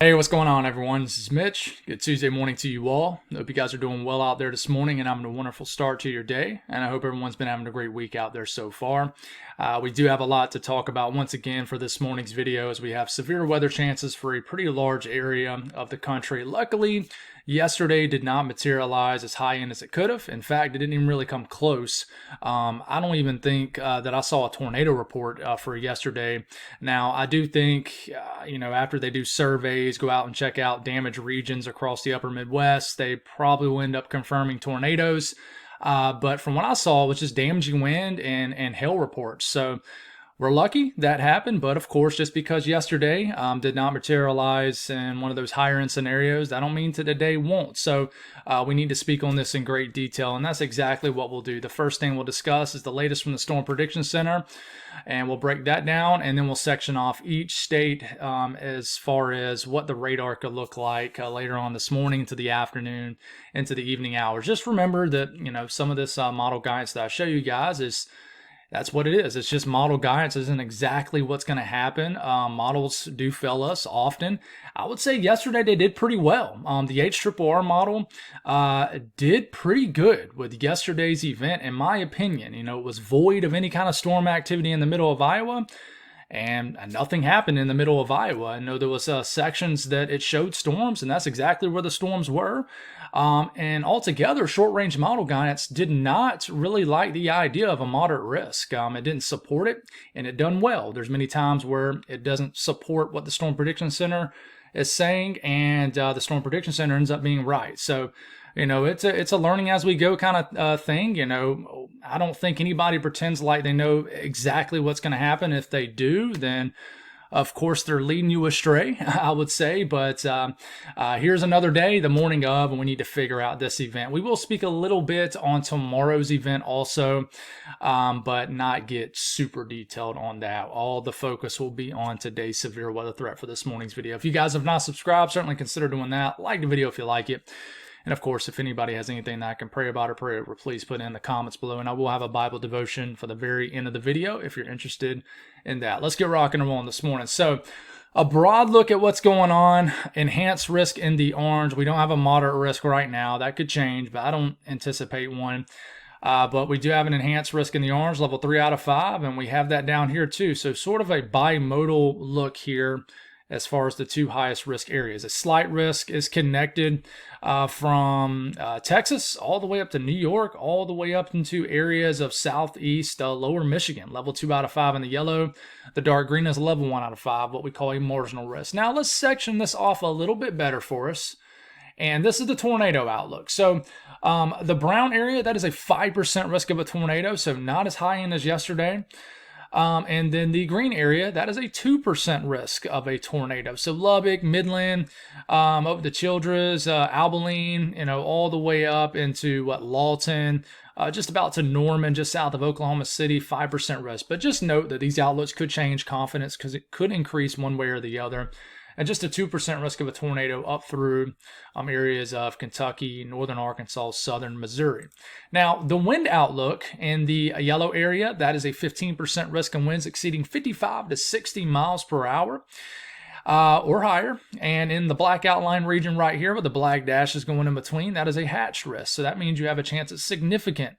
Hey, what's going on, everyone? This is Mitch. Good Tuesday morning to you all. Hope you guys are doing well out there this morning and having a wonderful start to your day. And I hope everyone's been having a great week out there so far. We do have a lot to talk about once again for this morning's video, as we have severe weather chances for a pretty large area of the country. Luckily, yesterday did not materialize as high end as it could have. In fact, it didn't even really come close. I don't even think that I saw a tornado report for yesterday. Now, I do think, after they do surveys, go out and check out damaged regions across the upper Midwest, they probably will end up confirming tornadoes. But from what I saw, it was just damaging wind and hail reports. So we're lucky that happened, but of course, just because yesterday did not materialize in one of those higher end scenarios, that don't mean today won't. So we need to speak on this in great detail, and that's exactly what we'll do. The first thing we'll discuss is the latest from the Storm Prediction Center, and we'll break that down, and then we'll section off each state as far as what the radar could look like later on this morning to the afternoon into the evening hours. Just remember that, some of this model guidance that I show you guys that's what it is. It's just model guidance. It isn't exactly what's going to happen. Models do fail us often. I would say yesterday they did pretty well. The HRRR model did pretty good with yesterday's event, in my opinion. It was void of any kind of storm activity in the middle of Iowa. And nothing happened in the middle of Iowa. I know there was sections that it showed storms, and that's exactly where the storms were. And altogether, short-range model guidance did not really like the idea of a moderate risk. It didn't support it, and it done well. There's many times where it doesn't support what the Storm Prediction Center is saying, and the Storm Prediction Center ends up being right. So, it's a learning as we go kind of thing. I don't think anybody pretends like they know exactly what's going to happen. If they do, then of course they're leading you astray, I would say. But here's another day, the morning of, and we need to figure out this event. We will speak a little bit on tomorrow's event also, but not get super detailed on that. All the focus will be on today's severe weather threat for this morning's video. If you guys have not subscribed, certainly consider doing that. Like the video if you like it. And of course, if anybody has anything that I can pray about or pray over, please put it in the comments below. And I will have a Bible devotion for the very end of the video if you're interested in that. Let's get rocking and rolling this morning. So, a broad look at what's going on. Enhanced risk in the orange. We don't have a moderate risk right now. That could change, but I don't anticipate one. But we do have an enhanced risk in the orange, level 3 out of 5, and we have that down here too. So sort of a bimodal look here as far as the two highest risk areas. A slight risk is connected from Texas all the way up to New York, all the way up into areas of southeast lower Michigan. Level 2 out of 5 in the yellow. The dark green is level 1 out of 5, what we call a marginal risk. Now let's section this off a little bit better for us. And this is the tornado outlook. So the brown area, that is a 5% risk of a tornado, so not as high end as yesterday. And then the green area, that is a 2% risk of a tornado. So Lubbock, Midland, over to Childress, Abilene, all the way up into Lawton, just about to Norman, just south of Oklahoma City, 5% risk. But just note that these outlooks could change confidence because it could increase one way or the other. And just a 2% risk of a tornado up through areas of Kentucky, northern Arkansas, southern Missouri. Now, the wind outlook in the yellow area, that is a 15% risk of winds exceeding 55 to 60 miles per hour or higher. And in the black outline region right here with the black dashes going in between, that is a hatched risk. So that means you have a chance at significant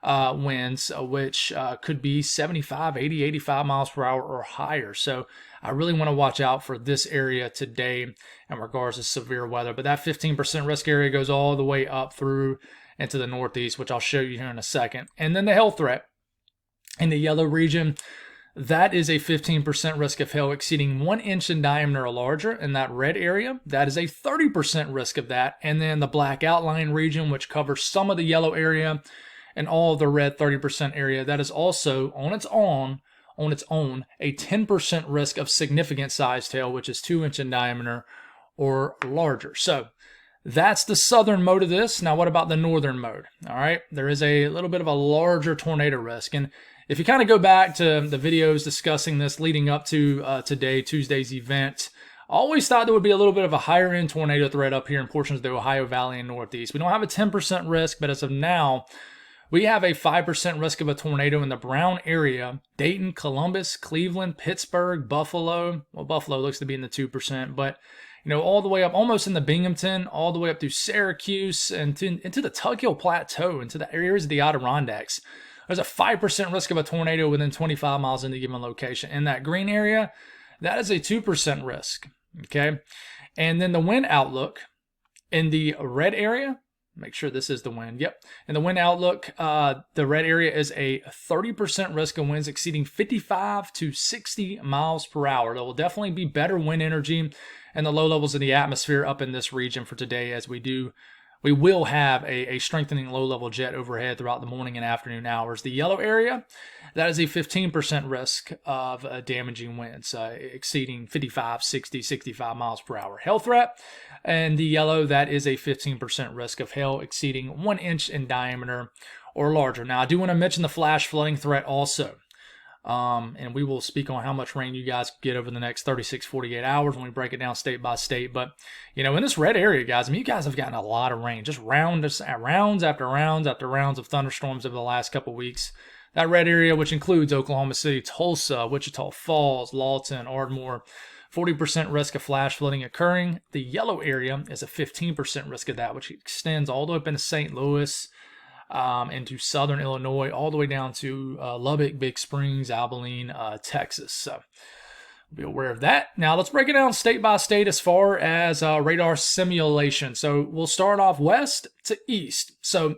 winds, which could be 75, 80, 85 miles per hour or higher. So I really want to watch out for this area today in regards to severe weather. But that 15% risk area goes all the way up through into the northeast, which I'll show you here in a second. And then the hail threat in the yellow region, that is a 15% risk of hail exceeding 1 inch in diameter or larger. In that red area, that is a 30% risk of that. And then the black outline region, which covers some of the yellow area and all of the red 30% area, that is also on its own, a 10% risk of significant sized hail, which is 2 inch in diameter or larger. So that's the southern mode of this. Now, what about the northern mode? All right, there is a little bit of a larger tornado risk. And if you kind of go back to the videos discussing this leading up to Tuesday's event, I always thought there would be a little bit of a higher end tornado threat up here in portions of the Ohio Valley and Northeast. We don't have a 10% risk, but as of now, we have a 5% risk of a tornado in the brown area. Dayton, Columbus, Cleveland, Pittsburgh, Buffalo. Well, Buffalo looks to be in the 2%, but all the way up almost into Binghamton, all the way up through Syracuse and into the Tug Hill Plateau, into the areas of the Adirondacks. There's a 5% risk of a tornado within 25 miles in a given location. In that green area, that is a 2% risk, okay? And then the wind outlook in the red area, make sure this is the wind, yep. In the wind outlook, the red area is a 30% risk of winds exceeding 55 to 60 miles per hour. There will definitely be better wind energy and the low levels of the atmosphere up in this region for today, as we will have a strengthening low-level jet overhead throughout the morning and afternoon hours. The yellow area, that is a 15% risk of damaging winds exceeding 55, 60, 65 miles per hour. Hail threat, and the yellow, that is a 15% risk of hail exceeding 1 inch in diameter or larger. Now, I do want to mention the flash flooding threat also. And we will speak on how much rain you guys get over the next 36, 48 hours when we break it down state by state. But, in this red area, guys, you guys have gotten a lot of rain, just rounds after rounds after rounds of thunderstorms over the last couple of weeks. That red area, which includes Oklahoma City, Tulsa, Wichita Falls, Lawton, Ardmore, 40% risk of flash flooding occurring. The yellow area is a 15% risk of that, which extends all the way up into St. Louis, into southern Illinois, all the way down to Lubbock, Big Springs, Abilene, Texas. So be aware of that. Now let's break it down state by state as far as radar simulation. So we'll start off west to east. So,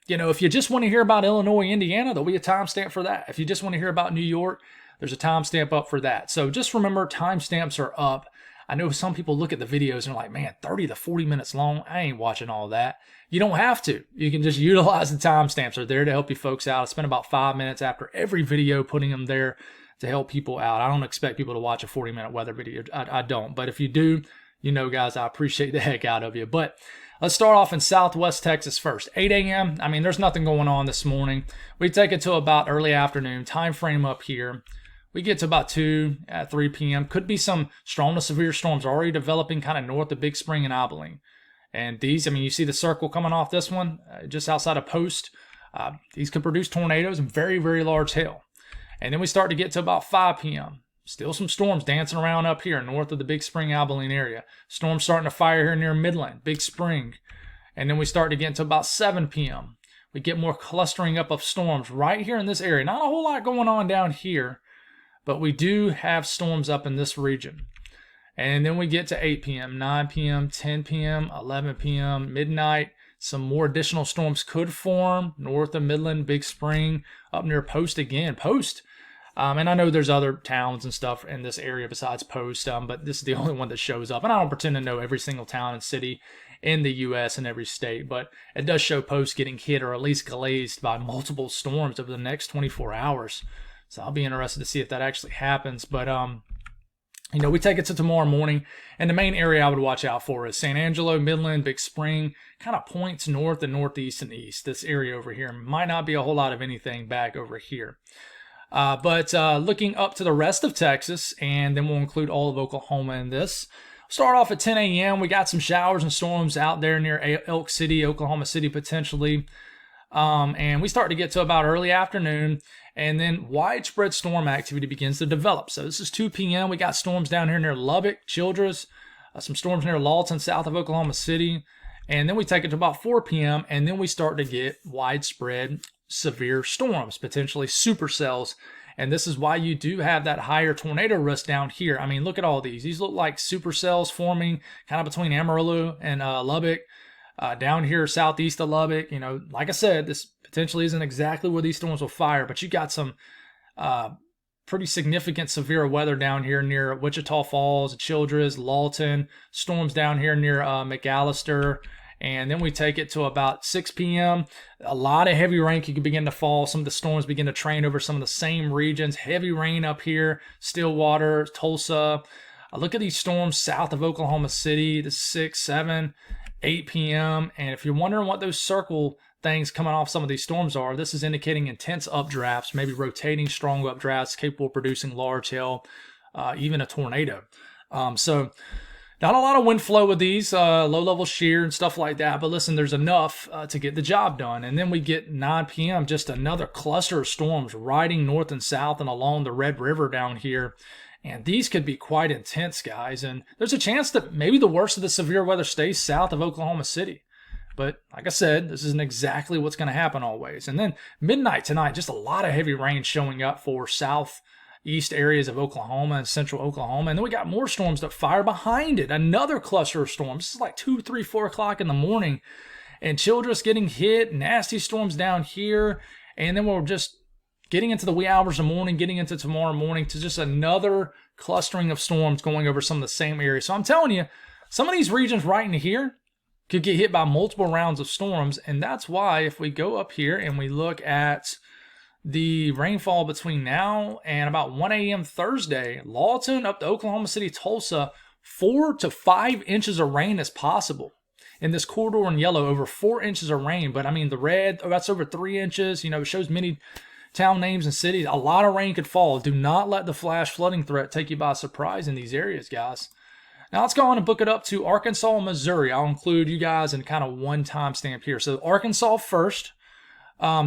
if you just want to hear about Illinois, Indiana, there'll be a timestamp for that. If you just want to hear about New York, there's a timestamp up for that. So just remember, timestamps are up. I know some people look at the videos and are like, man, 30 to 40 minutes long. I ain't watching all that. You don't have to. You can just utilize the timestamps. They're there to help you folks out. I spend about 5 minutes after every video putting them there to help people out. I don't expect people to watch a 40-minute weather video. I don't. But if you do, guys, I appreciate the heck out of you. But let's start off in Southwest Texas first. 8 a.m. There's nothing going on this morning. We take it to about early afternoon. Time frame up here. We get to about 2 at 3 p.m. Could be some strong to severe storms already developing kind of north of Big Spring and Abilene. And these, you see the circle coming off this one, just outside of Post. These could produce tornadoes and very, very large hail. And then we start to get to about 5 p.m. Still some storms dancing around up here north of the Big Spring, Abilene area. Storms starting to fire here near Midland, Big Spring. And then we start to get into about 7 p.m. We get more clustering up of storms right here in this area. Not a whole lot going on down here, but we do have storms up in this region. And then we get to 8 p.m., 9 p.m., 10 p.m., 11 p.m., midnight. Some more additional storms could form north of Midland, Big Spring, up near Post again. Post. And I know there's other towns and stuff in this area besides Post, but this is the only one that shows up. And I don't pretend to know every single town and city in the U.S. and every state, but it does show Post getting hit or at least glazed by multiple storms over the next 24 hours. So I'll be interested to see if that actually happens. But, we take it to tomorrow morning, and the main area I would watch out for is San Angelo, Midland, Big Spring, kind of points north and northeast and east. This area over here might not be a whole lot of anything back over here. But looking up to the rest of Texas, and then we'll include all of Oklahoma in this. Start off at 10 a.m. We got some showers and storms out there near Elk City, Oklahoma City potentially. And we start to get to about early afternoon, and then widespread storm activity begins to develop. So this is 2 p.m. We got storms down here near Lubbock, Childress, some storms near Lawton, south of Oklahoma City. And then we take it to about 4 p.m., and then we start to get widespread severe storms, potentially supercells. And this is why you do have that higher tornado risk down here. Look at all these. These look like supercells forming kind of between Amarillo and Lubbock. Down here southeast of Lubbock, like I said, this potentially isn't exactly where these storms will fire, but you got some pretty significant severe weather down here near Wichita Falls, Childress, Lawton, storms down here near McAllister. And then we take it to about 6 p.m. A lot of heavy rain could begin to fall. Some of the storms begin to train over some of the same regions. Heavy rain up here, Stillwater, Tulsa. Look at these storms south of Oklahoma City, the 6, 7, 8 p.m. And if you're wondering what those circle things coming off some of these storms are, this is indicating intense updrafts, maybe rotating strong updrafts capable of producing large hail, even a tornado. So not a lot of wind flow with these, low-level shear and stuff like that. But listen, there's enough to get the job done. And then we get 9 p.m., just another cluster of storms riding north and south and along the Red River down here. And these could be quite intense, guys. And there's a chance that maybe the worst of the severe weather stays south of Oklahoma City. But like I said, this isn't exactly what's going to happen always. And then midnight tonight, just a lot of heavy rain showing up for southeast areas of Oklahoma and central Oklahoma. And then we got more storms that fire behind it. Another cluster of storms. This is like 2, 3, 4 o'clock in the morning. And Childress getting hit. Nasty storms down here. And then we're just getting into the wee hours of the morning, getting into tomorrow morning to just another clustering of storms going over some of the same areas. So I'm telling you, some of these regions right in here could get hit by multiple rounds of storms. And that's why if we go up here and we look at the rainfall between now and about 1 a.m. Thursday, Lawton up to Oklahoma City, Tulsa, 4 to 5 inches of rain is possible. In this corridor in yellow, over 4 inches of rain. But I mean, the red, that's over 3 inches. It shows many town names and cities. A lot of rain could fall. Do not let the flash flooding threat take you by surprise in these areas, guys. Now let's go on and book it up to Arkansas and Missouri. I'll include you guys in kind of one timestamp here. So Arkansas first.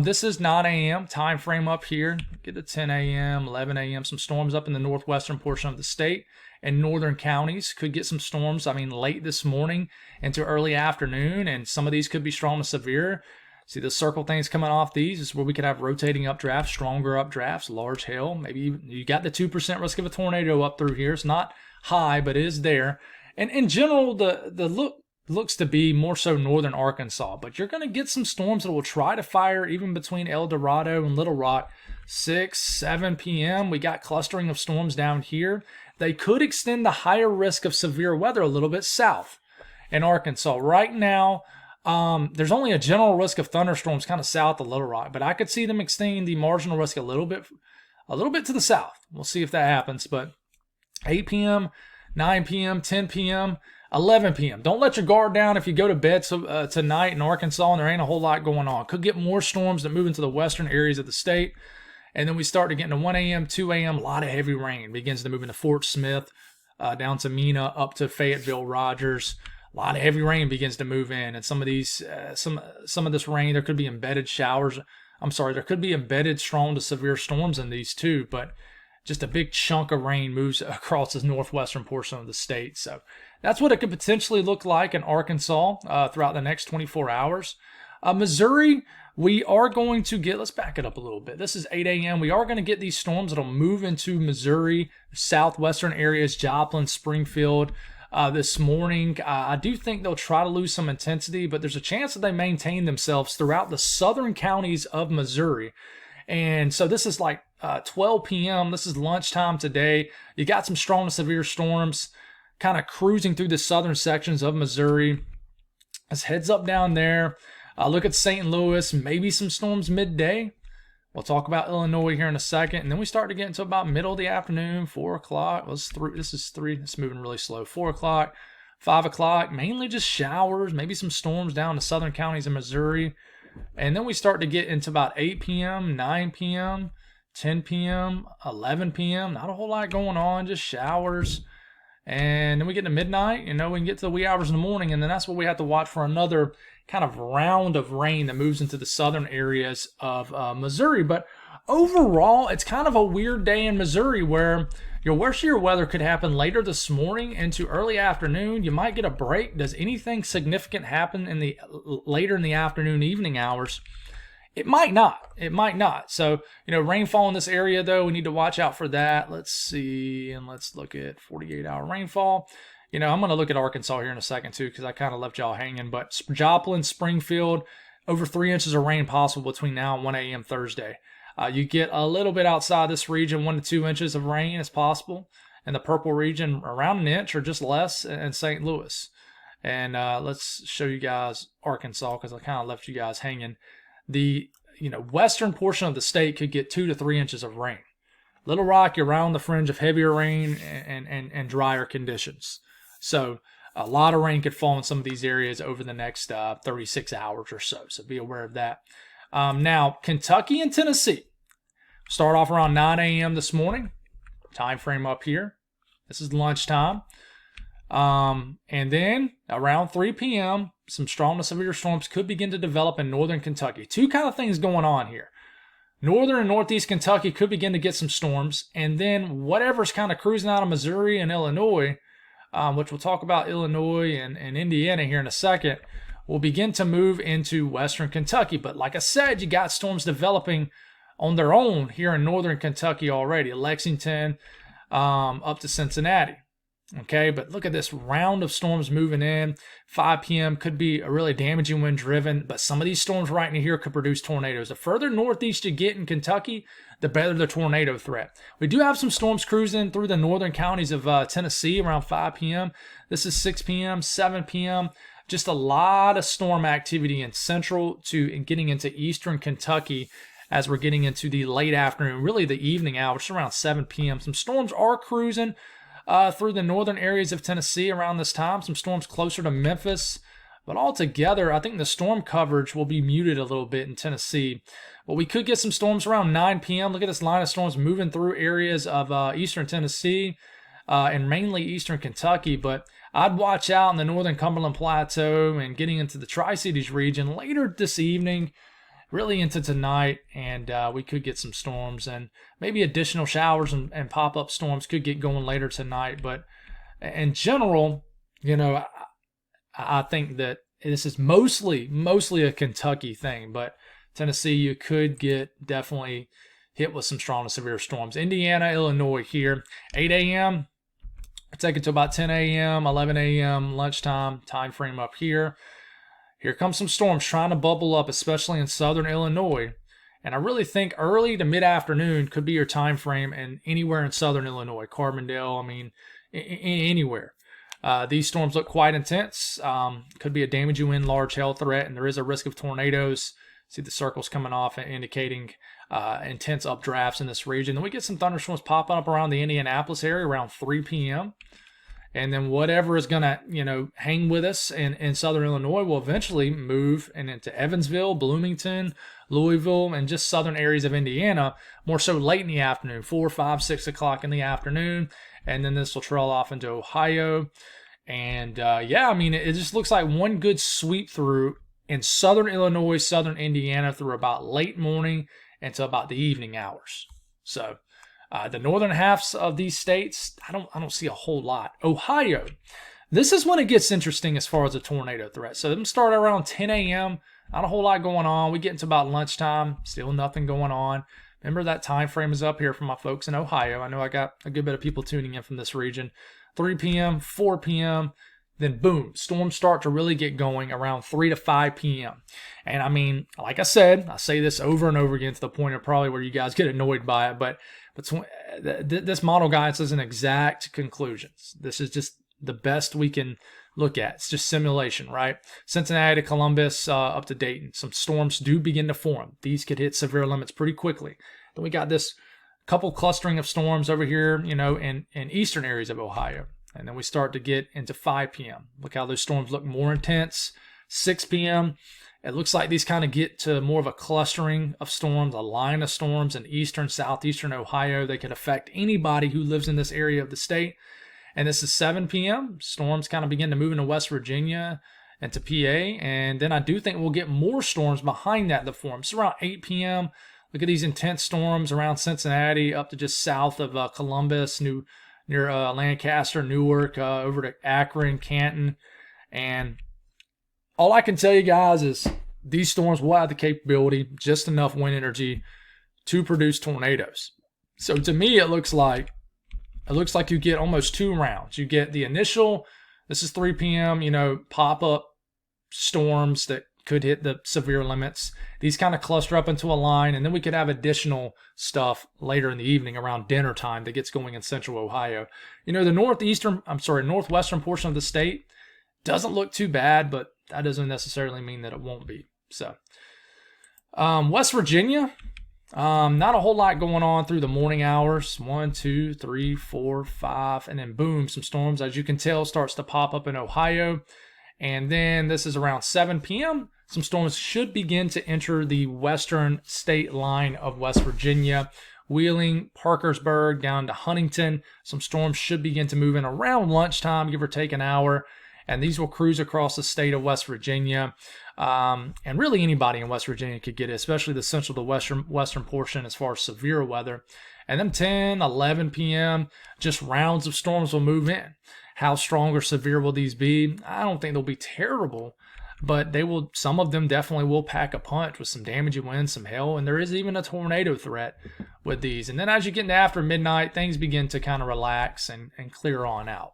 This is 9 a.m. time frame up here. Get to 10 a.m., 11 a.m. Some storms up in the northwestern portion of the state and northern counties could get some storms. Late this morning into early afternoon, and some of these could be strong to severe. See the circle things coming off these is where we could have rotating updrafts, stronger updrafts, large hail. Maybe you got the 2% risk of a tornado up through here. It's not high, but it is there. And in general, the look looks to be more so northern Arkansas. But you're going to get some storms that will try to fire even between El Dorado and Little Rock. 6, 7 p.m. We got clustering of storms down here. They could extend the higher risk of severe weather a little bit south in Arkansas. Right now, there's only a general risk of thunderstorms kind of south of Little Rock, but I could see them extending the marginal risk a little bit to the south. We'll see if that happens. But 8 p.m., 9 p.m., 10 p.m., 11 p.m. Don't let your guard down if you go to bed tonight in Arkansas and there ain't a whole lot going on. Could get more storms that move into the western areas of the state. And then we start to get into 1 a.m., 2 a.m., a lot of heavy rain. Begins to move into Fort Smith, down to Mena, up to Fayetteville, Rogers. A lot of heavy rain begins to move in. And some of these, some of this rain, there could be embedded showers. There could be embedded strong to severe storms in these too. But just a big chunk of rain moves across this northwestern portion of the state. So that's what it could potentially look like in Arkansas throughout the next 24 hours. Missouri, we are going to get, let's back it up a little bit. This is 8 a.m. We are going to get these storms that'll move into Missouri, southwestern areas, Joplin, Springfield this morning. I do think they'll try to lose some intensity, but there's a chance that they maintain themselves throughout the southern counties of Missouri. And so this is like 12 p.m. This is lunchtime today. You got some strong to severe storms kind of cruising through the southern sections of Missouri. Let's heads up down there. Look at St. Louis, maybe some storms midday. We'll talk about Illinois here in a second. And then we start to get into about middle of the afternoon, 4 o'clock. This is 3. It's moving really slow. 4 o'clock, 5 o'clock, mainly just showers, maybe some storms down to southern counties in Missouri. And then we start to get into about 8 p.m., 9 p.m., 10 p.m., 11 p.m. Not a whole lot going on, just showers. And then we get to midnight, we can get to the wee hours in the morning, and then that's what we have to watch for another kind of round of rain that moves into the southern areas of Missouri. But overall, it's kind of a weird day in Missouri where your worst of your weather could happen later this morning into early afternoon. You might get a break. Does anything significant happen in the later in the afternoon, evening hours? It might not. It might not. So, rainfall in this area, though, we need to watch out for that. Let's see, and let's look at 48-hour rainfall. I'm going to look at Arkansas here in a second, too, because I kind of left y'all hanging. But Joplin, Springfield, over 3 inches of rain possible between now and 1 a.m. Thursday. You get a little bit outside this region, 1 to 2 inches of rain is possible. In the purple region, around an inch or just less in St. Louis. And let's show you guys Arkansas because I kind of left you guys hanging. The western portion of the state could get 2 to 3 inches of rain. Little Rock, you're around the fringe of heavier rain and drier conditions. So a lot of rain could fall in some of these areas over the next 36 hours or so. So be aware of that. Now, Kentucky and Tennessee. Start off around 9 a.m. this morning. Time frame up here. This is lunchtime. And then around 3 p.m., some strong to severe storms could begin to develop in northern Kentucky. Two kind of things going on here. Northern and northeast Kentucky could begin to get some storms. And then whatever's kind of cruising out of Missouri and Illinois, which we'll talk about Illinois and Indiana here in a second, will begin to move into western Kentucky. But like I said, you got storms developing on their own here in northern Kentucky already, Lexington up to Cincinnati. Okay, but look at this round of storms moving in. 5 p.m. could be a really damaging wind driven, but some of these storms right in here could produce tornadoes. The further northeast you get in Kentucky, the better the tornado threat. We do have some storms cruising through the northern counties of Tennessee around 5 p.m. This is 6 p.m., 7 p.m. Just a lot of storm activity in central to getting into eastern Kentucky as we're getting into the late afternoon, really the evening hours, around 7 p.m. Some storms are cruising through the northern areas of Tennessee around this time. Some storms closer to Memphis. But altogether, I think the storm coverage will be muted a little bit in Tennessee. But we could get some storms around 9 p.m. Look at this line of storms moving through areas of eastern Tennessee and mainly eastern Kentucky. But I'd watch out in the northern Cumberland Plateau and getting into the Tri-Cities region later this evening, really into tonight, and we could get some storms and maybe additional showers and pop-up storms could get going later tonight. But in general, I think that this is mostly a Kentucky thing, but Tennessee, you could get definitely hit with some strong to severe storms. Indiana, Illinois here, 8 a.m., take it to about 10 a.m., 11 a.m., lunchtime time frame up here. Here comes some storms trying to bubble up, especially in southern Illinois. And I really think early to mid-afternoon could be your time frame, and anywhere in southern Illinois, Carbondale, anywhere. These storms look quite intense. Could be a damaging wind, large hail threat, and there is a risk of tornadoes. See the circles coming off and indicating intense updrafts in this region. Then we get some thunderstorms popping up around the Indianapolis area around 3 p.m. And then whatever is going to, hang with us in southern Illinois will eventually move into Evansville, Bloomington, Louisville, and just southern areas of Indiana, more so late in the afternoon, 4, 5, 6 o'clock in the afternoon. And then this will trail off into Ohio. And it just looks like one good sweep through in southern Illinois, southern Indiana through about late morning into about the evening hours. So the northern halves of these states, I don't see a whole lot. Ohio, this is when it gets interesting as far as a tornado threat. So them start around 10 a.m., not a whole lot going on. We get into about lunchtime, still nothing going on. Remember that time frame is up here for my folks in Ohio. I know I got a good bit of people tuning in from this region. 3 p.m., 4 p.m., then boom, storms start to really get going around 3 to 5 p.m. And like I said, I say this over and over again to the point of probably where you guys get annoyed by it, but this model guidance isn't exact conclusions. This is just the best we can look at. It's just simulation, right? Cincinnati to Columbus up to Dayton. Some storms do begin to form. These could hit severe limits pretty quickly. Then we got this couple clustering of storms over here, in eastern areas of Ohio. And then we start to get into 5 p.m. Look how those storms look more intense. 6 p.m., it looks like these kind of get to more of a clustering of storms, a line of storms in eastern, southeastern Ohio. They could affect anybody who lives in this area of the state. And this is 7 p.m. Storms kind of begin to move into West Virginia and to PA. And then I do think we'll get more storms behind that to form. So around 8 p.m., look at these intense storms around Cincinnati up to just south of Columbus, near Lancaster, Newark, over to Akron, Canton. And all I can tell you guys is these storms will have the capability, just enough wind energy to produce tornadoes. So to me, it looks like you get almost 2 rounds. You get the initial, this is 3 p.m., pop-up storms that could hit the severe limits. These kind of cluster up into a line, and then we could have additional stuff later in the evening around dinner time that gets going in central Ohio. The northwestern portion of the state doesn't look too bad, but that doesn't necessarily mean that it won't be. So, West Virginia, not a whole lot going on through the morning hours. 1, 2, 3, 4, 5, and then boom, some storms, as you can tell, starts to pop up in Ohio. And then this is around 7 p.m. Some storms should begin to enter the western state line of West Virginia. Wheeling, Parkersburg, down to Huntington. Some storms should begin to move in around lunchtime, give or take an hour. And these will cruise across the state of West Virginia. And really anybody in West Virginia could get it, especially the central to western portion as far as severe weather. And then 10, 11 p.m., just rounds of storms will move in. How strong or severe will these be? I don't think they'll be terrible, but they will. Some of them definitely will pack a punch with some damaging winds, some hail, and there is even a tornado threat with these. And then as you get into after midnight, things begin to kind of relax and clear on out.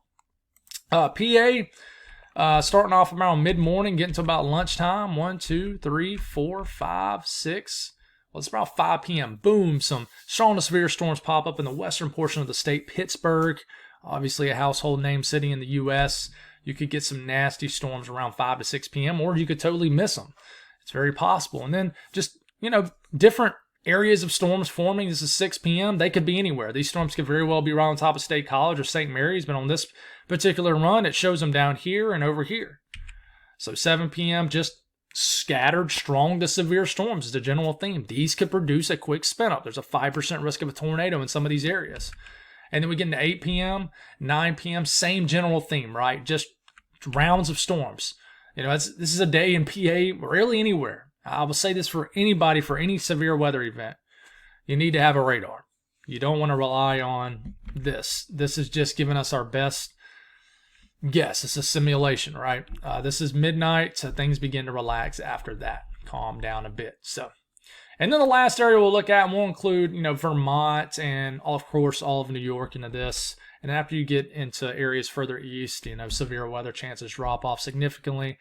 PA, starting off around mid-morning, getting to about lunchtime. 1, 2, 3, 4, 5, 6. Well, it's about 5 p.m. Boom, some strong to severe storms pop up in the western portion of the state. Pittsburgh, obviously a household name city in the U.S. You could get some nasty storms around 5 to 6 p.m., or you could totally miss them. It's very possible. And then just, different areas of storms forming. This is 6 p.m. They could be anywhere. These storms could very well be right on top of State College or St. Mary's, but on this particular run, it shows them down here and over here. So 7 p.m., just scattered strong to severe storms is the general theme. These could produce a quick spin up. There's a 5% risk of a tornado in some of these areas. And then we get into 8 p.m., 9 p.m., same general theme, right? Just rounds of storms. This is a day in PA, really anywhere. I will say this for anybody, for any severe weather event, you need to have a radar. You don't want to rely on this. This is just giving us our best guess. It's a simulation, right? This is midnight, so things begin to relax after that, calm down a bit. And then the last area we'll look at, and we'll include, Vermont and, of course, all of New York into this. And after you get into areas further east, severe weather chances drop off significantly.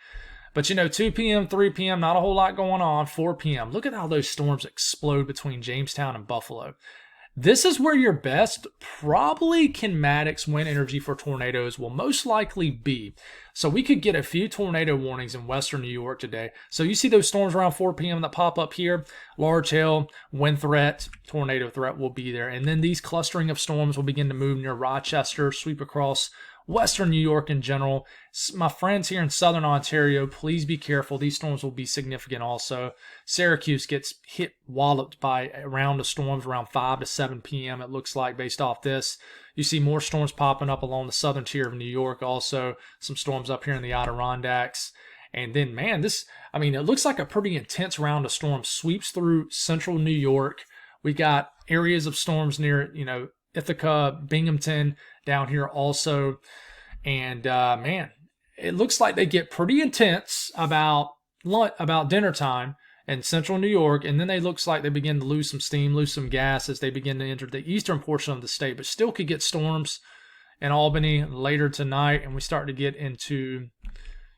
But, 2 p.m., 3 p.m., not a whole lot going on. 4 p.m., look at how those storms explode between Jamestown and Buffalo. This is where your best, probably kinematics wind energy for tornadoes will most likely be. So we could get a few tornado warnings in western New York today. So you see those storms around 4 p.m. that pop up here. Large hail, wind threat, tornado threat will be there. And then these clustering of storms will begin to move near Rochester, sweep across western New York in general. My friends here in southern Ontario, please be careful. These storms will be significant also. Syracuse gets walloped by a round of storms around 5 to 7 p.m. it looks like based off this. You see more storms popping up along the southern tier of New York also. Some storms up here in the Adirondacks. And then, it looks like a pretty intense round of storms sweeps through central New York. We got areas of storms near, Ithaca, Binghamton down here also. And it looks like they get pretty intense about dinner time in central New York, and then they looks like they begin to lose some steam, lose some gas as they begin to enter the eastern portion of the state, but still could get storms in Albany later tonight, and we start to get into,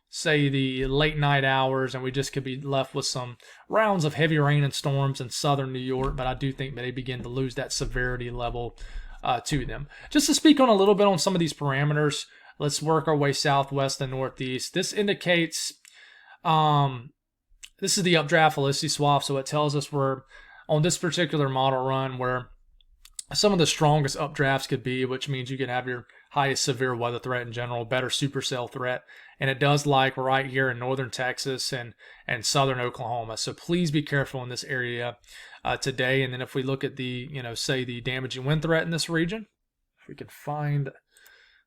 say, the late night hours, and we just could be left with some rounds of heavy rain and storms in southern New York, but I do think that they begin to lose that severity level to them. Just to speak on a little bit on some of these parameters, let's work our way southwest and northeast. This indicates, this is the updraft velocity swath, so it tells us we're on this particular model run where some of the strongest updrafts could be, which means you can have your highest severe weather threat in general, better supercell threat, and it does like right here in northern Texas and southern Oklahoma. So please be careful in this area today. And then if we look at the, say the damaging wind threat in this region, if we could find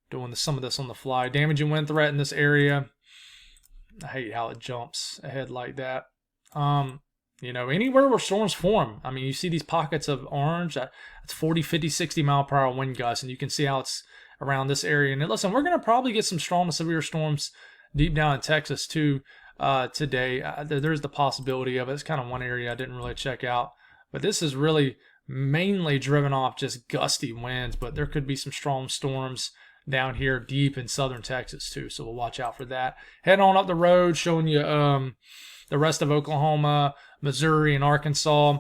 doing some of this on the fly, damaging wind threat in this area. I hate how it jumps ahead like that. Anywhere where storms form. You see these pockets of orange. It's 40, 50, 60 mile per hour wind gusts, and you can see how it's around this area. And listen, we're going to probably get some strong to severe storms deep down in Texas too today. There's the possibility of it. It's kind of one area I didn't really check out. But this is really mainly driven off just gusty winds, but there could be some strong storms down here deep in southern Texas too, so we'll watch out for that. Heading on up the road, showing you the rest of Oklahoma, Missouri, and Arkansas.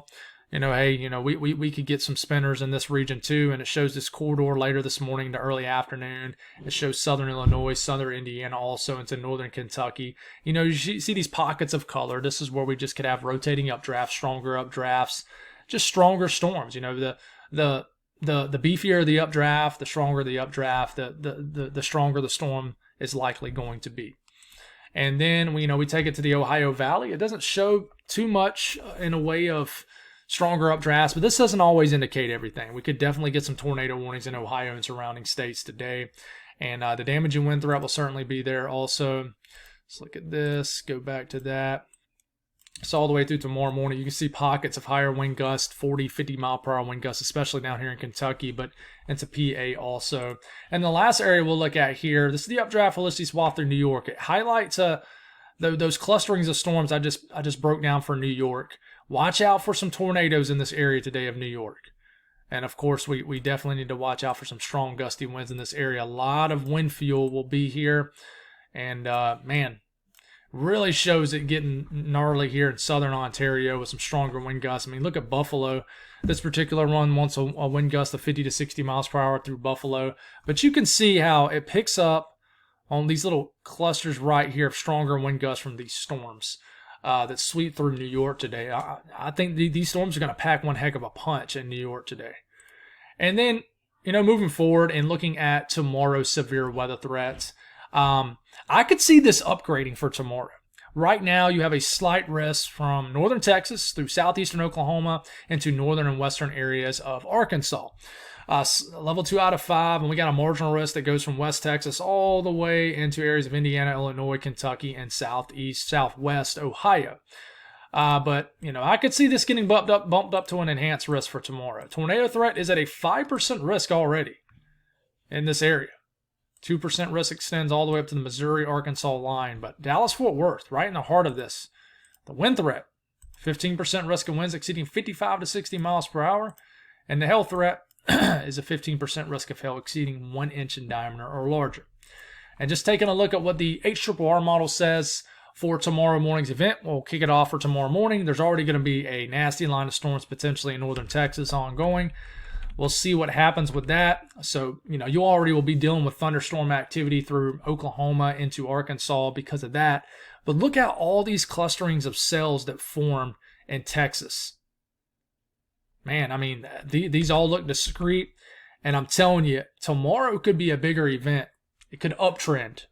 We could get some spinners in this region too, and it shows this corridor later this morning to early afternoon. It shows southern Illinois, southern Indiana, also into northern Kentucky. You see these pockets of color. This is where we just could have rotating updrafts, stronger updrafts, just stronger storms. The beefier the updraft, the stronger the updraft, the stronger the storm is likely going to be. And then we take it to the Ohio Valley. It doesn't show too much in a way of stronger updrafts, but this doesn't always indicate everything. We could definitely get some tornado warnings in Ohio and surrounding states today. And the damaging wind threat will certainly be there also. Let's look at this, go back to that. So all the way through tomorrow morning, you can see pockets of higher wind gusts, 40, 50 mile per hour wind gusts, especially down here in Kentucky, but into PA also. And the last area we'll look at here, this is the updraft helicity swath through New York. It highlights those clusterings of storms I just broke down for New York. Watch out for some tornadoes in this area today of New York. And of course, we definitely need to watch out for some strong gusty winds in this area. A lot of wind fuel will be here. And man, really shows it getting gnarly here in southern Ontario with some stronger wind gusts. I mean, look at Buffalo. This particular one wants a wind gust of 50 to 60 miles per hour through Buffalo. But you can see how it picks up on these little clusters right here of stronger wind gusts from these storms that sweep through New York today. I think these storms are going to pack one heck of a punch in New York today. And then, moving forward and looking at tomorrow's severe weather threats, I could see this upgrading for tomorrow. Right now, you have a slight risk from northern Texas through southeastern Oklahoma into northern and western areas of Arkansas. Level 2 out of 5, and we got a marginal risk that goes from West Texas all the way into areas of Indiana, Illinois, Kentucky, and southwest Ohio. But I could see this getting bumped up to an enhanced risk for tomorrow. Tornado threat is at a 5% risk already in this area. 2% risk extends all the way up to the Missouri-Arkansas line. But Dallas-Fort Worth, right in the heart of this, the wind threat, 15% risk of winds exceeding 55 to 60 miles per hour. And the hail threat is a 15% risk of hail exceeding 1 inch in diameter or larger. And just taking a look at what the HRRR model says for tomorrow morning's event, we'll kick it off for tomorrow morning. There's already going to be a nasty line of storms potentially in northern Texas ongoing. We'll see what happens with that. So, you already will be dealing with thunderstorm activity through Oklahoma into Arkansas because of that. But look at all these clusterings of cells that form in Texas. Man, I mean, these all look discrete. And I'm telling you, tomorrow could be a bigger event. It could uptrend.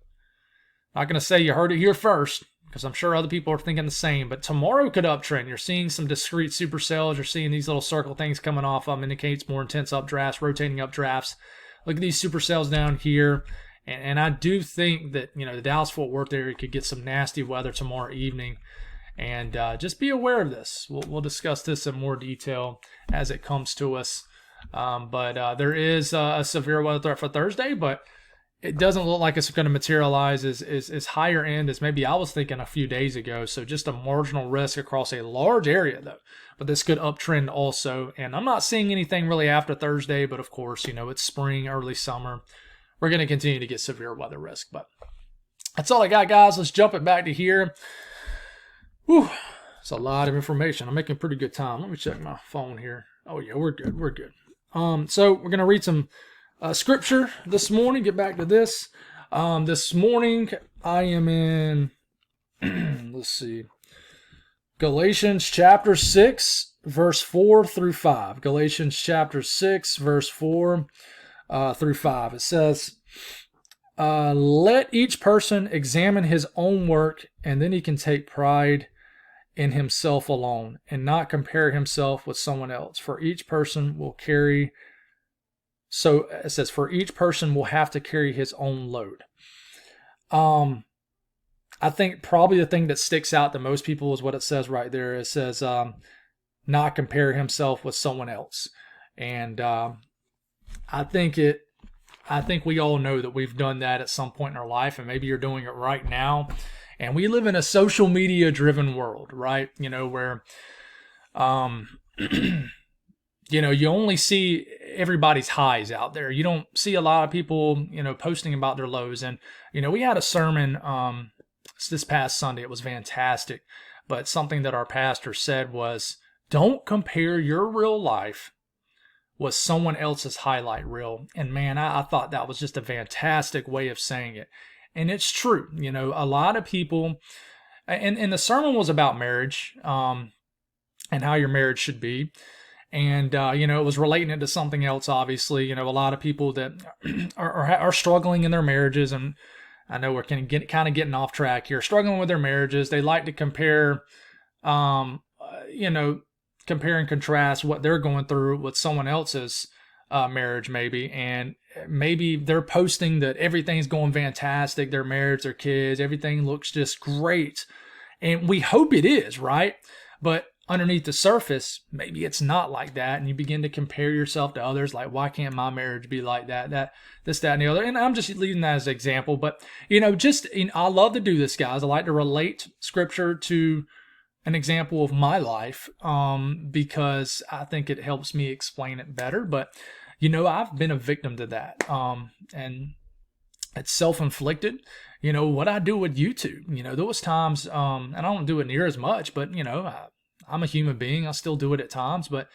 Not going to say you heard it here first, because I'm sure other people are thinking the same, but tomorrow could uptrend. You're seeing some discrete supercells. You're seeing these little circle things coming off of them, indicates more intense updrafts, rotating updrafts. Look at these supercells down here. And I do think that, the Dallas-Fort Worth area could get some nasty weather tomorrow evening. And just be aware of this. We'll discuss this in more detail as it comes to us. But there is a severe weather threat for Thursday, but it doesn't look like it's going to materialize as higher end as maybe I was thinking a few days ago. So just a marginal risk across a large area, though. But this could uptrend also. And I'm not seeing anything really after Thursday, but of course, it's spring, early summer. We're going to continue to get severe weather risk. But that's all I got, guys. Let's jump it back to here. Whew, it's a lot of information. I'm making pretty good time. Let me check my phone here. Oh, yeah, we're good. We're good. So we're going to read some scripture this morning. Get back to this. This morning, I am in, let's see, Galatians chapter 6, verse 4 through 5. Galatians chapter 6, verse 4 through 5. It says, let each person examine his own work, and then he can take pride in himself alone and not compare himself with someone else. For each person will carry, so it says, for each person will have to carry his own load. I think probably the thing that sticks out to most people is what it says right there. It says, not compare himself with someone else. And I think we all know that we've done that at some point in our life, and maybe you're doing it right now. And we live in a social media driven world, right? Where, you only see everybody's highs out there. You don't see a lot of people, posting about their lows. And, we had a sermon this past Sunday. It was fantastic. But something that our pastor said was, don't compare your real life with someone else's highlight reel. And man, I thought that was just a fantastic way of saying it. And it's true. A lot of people, and the sermon was about marriage and how your marriage should be. And, it was relating it to something else, obviously. A lot of people that are struggling in their marriages, and I know we're kind of getting off track here, struggling with their marriages. They like to compare, compare and contrast what they're going through with someone else's marriage maybe, and maybe they're posting that everything's going fantastic, their marriage, their kids, everything looks just great. And we hope it is, right? But underneath the surface, maybe it's not like that. And you begin to compare yourself to others. Like, why can't my marriage be like that, this, that, and the other? And I'm just leaving that as an example. But, I love to do this, guys. I like to relate scripture to an example of my life, because I think it helps me explain it better. But, I've been a victim to that. And it's self-inflicted. What I do with YouTube, there was times, and I don't do it near as much, but, I'm a human being. I still do it at times. But,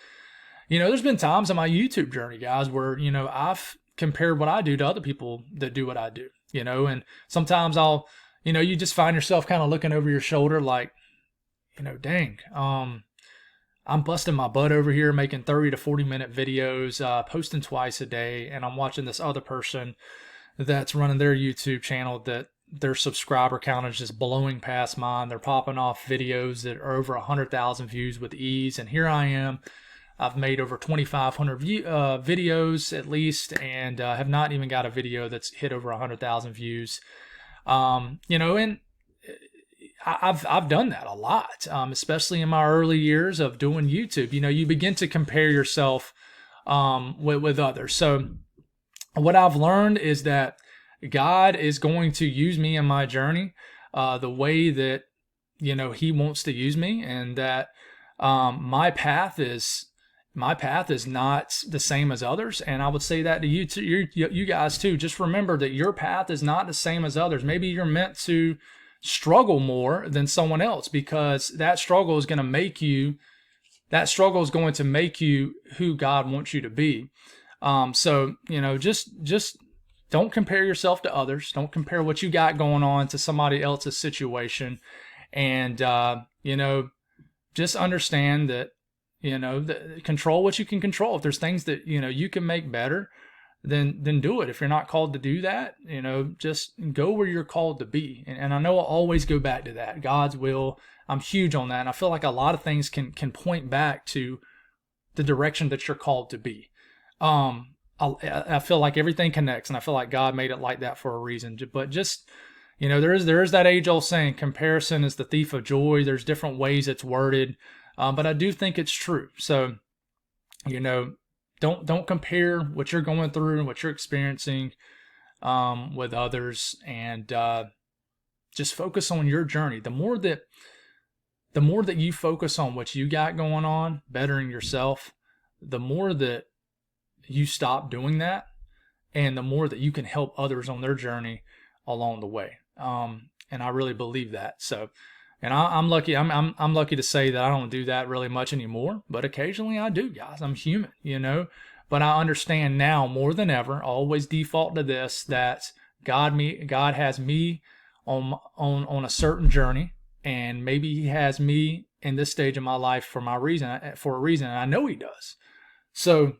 there's been times in my YouTube journey, guys, where, I've compared what I do to other people that do what I do, and sometimes I'll, you just find yourself kind of looking over your shoulder like, dang, I'm busting my butt over here making 30 to 40 minute videos, posting twice a day. And I'm watching this other person that's running their YouTube channel that their subscriber count is just blowing past mine. They're popping off videos that are over 100,000 views with ease. And here I am. I've made over 2,500 videos at least, and have not even got a video that's hit over 100,000 views. And I've done that a lot, especially in my early years of doing YouTube. You begin to compare yourself with others. So what I've learned is that God is going to use me in my journey the way that He wants to use me, and that my path is not the same as others. And I would say that to you guys too. Just remember that your path is not the same as others. Maybe you're meant to struggle more than someone else, because that struggle is going to make you who God wants you to be. So, just don't compare yourself to others. Don't compare what you got going on to somebody else's situation. And, just understand that, control what you can control. If there's things that, you can make better, then do it. If you're not called to do that, just go where you're called to be. And I know I'll always go back to that. God's will. I'm huge on that. And I feel like a lot of things can point back to the direction that you're called to be. I feel like everything connects, and I feel like God made it like that for a reason. But just, there is that age-old saying, comparison is the thief of joy. There's different ways it's worded, but I do think it's true. So, don't compare what you're going through and what you're experiencing with others, and just focus on your journey. The more that you focus on what you got going on, bettering yourself, the more that you stop doing that, and the more that you can help others on their journey along the way. And I really believe that. So, and I'm lucky. I'm lucky to say that I don't do that really much anymore, but occasionally I do, guys. I'm human, But I understand now more than ever. I always default to this, that God has me on a certain journey, and maybe He has me in this stage of my life for a reason, and I know He does. So,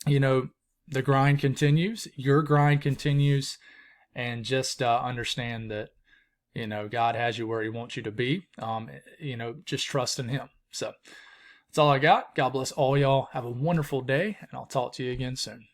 the grind continues, your grind continues, and just understand that, God has you where He wants you to be. Just trust in Him. So that's all I got. God bless all y'all. Have a wonderful day, and I'll talk to you again soon.